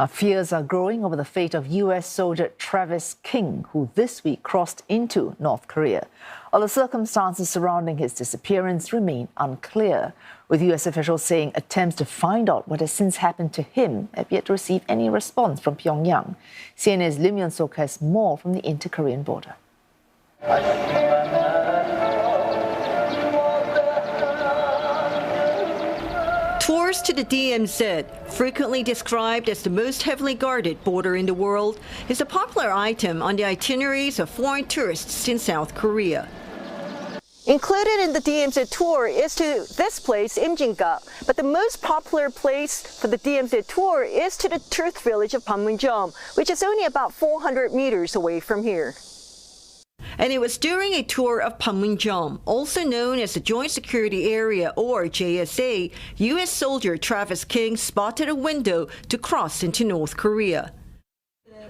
Fears are growing over the fate of U.S. soldier Travis King, who this week crossed into North Korea. While the circumstances surrounding his disappearance remain unclear, with U.S. officials saying attempts to find out what has since happened to him have yet to receive any response from Pyongyang. CNA's Lim Yun-sok has more from the inter-Korean border. Tours to the DMZ, frequently described as the most heavily guarded border in the world, is a popular item on the itineraries of foreign tourists in South Korea. Included in the DMZ tour is to this place, Imjinga, but the most popular place for the DMZ tour is to the tourist village of Panmunjom, which is only about 400 meters away from here. And it was during a tour of Panmunjom, also known as the Joint Security Area or JSA, U.S. soldier Travis King spotted a window to cross into North Korea.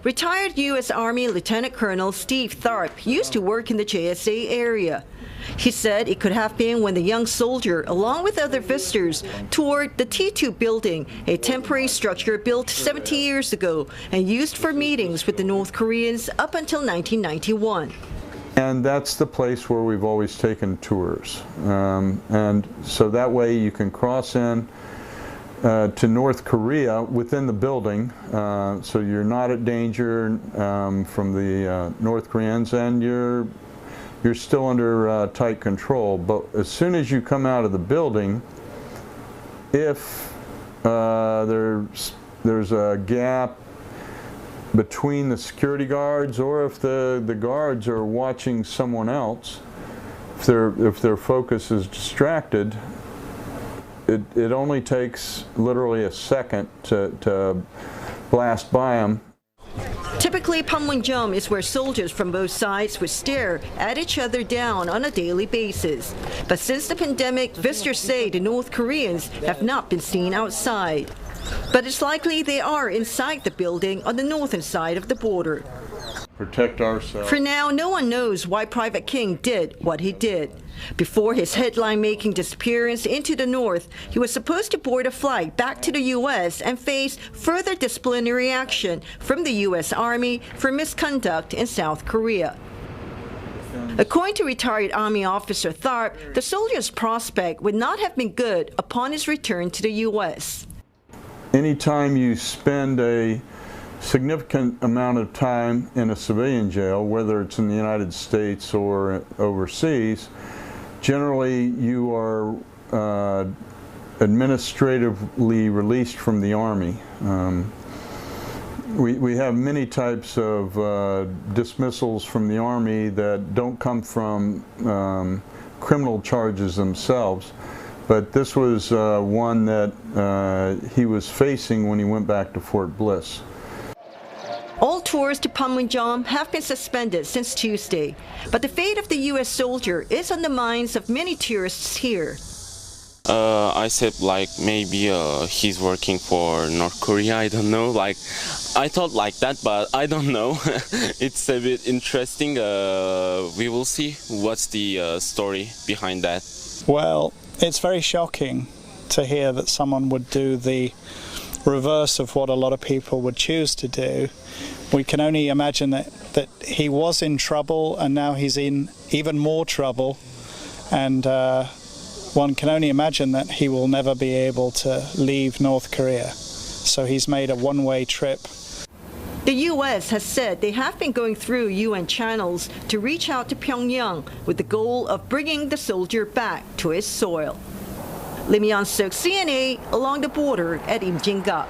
Retired U.S. Army Lieutenant Colonel Steve Tharp used to work in the JSA area. He said it could have been when the young soldier, along with other visitors, toured the T2 building, a temporary structure built 70 years ago and used for meetings with the North Koreans up until 1991. And that's the place where we've always taken tours. And so that way you can cross in to North Korea within the building, so you're not at danger from the North Koreans, and you're still under tight control. But as soon as you come out of the building, if there's a gap between the security guards, or if the guards are watching someone else, if their focus is distracted, it only takes literally a second to blast by them. Typically, Panmunjom is where soldiers from both sides would stare at each other down on a daily basis. But since the pandemic, visitors say the North Koreans have not been seen outside. But it's likely they are inside the building on the northern side of the border. Protect ourselves. For now, no one knows why Private King did what he did. Before his headline-making disappearance into the north, he was supposed to board a flight back to the U.S. and face further disciplinary action from the U.S. Army for misconduct in South Korea. According to retired Army officer Tharp, the soldier's prospect would not have been good upon his return to the U.S. Anytime you spend a significant amount of time in a civilian jail, whether it's in the United States or overseas, generally you are administratively released from the Army. We have many types of dismissals from the Army that don't come from criminal charges themselves, but this was one that he was facing when he went back to Fort Bliss. All tours to Panmunjom have been suspended since Tuesday, but the fate of the U.S. soldier is on the minds of many tourists here. I said like maybe he's working for North Korea, I don't know, like I thought like that, but I don't know. It's a bit interesting. We will see what's the story behind that. Well, it's very shocking to hear that someone would do the reverse of what a lot of people would choose to do. We can only imagine that he was in trouble and now he's in even more trouble, and one can only imagine that he will never be able to leave North Korea. So he's made a one-way trip. The U.S. has said they have been going through UN channels to reach out to Pyongyang with the goal of bringing the soldier back to his soil. Lim Yun-sok, CNA, along the border at Imjinga.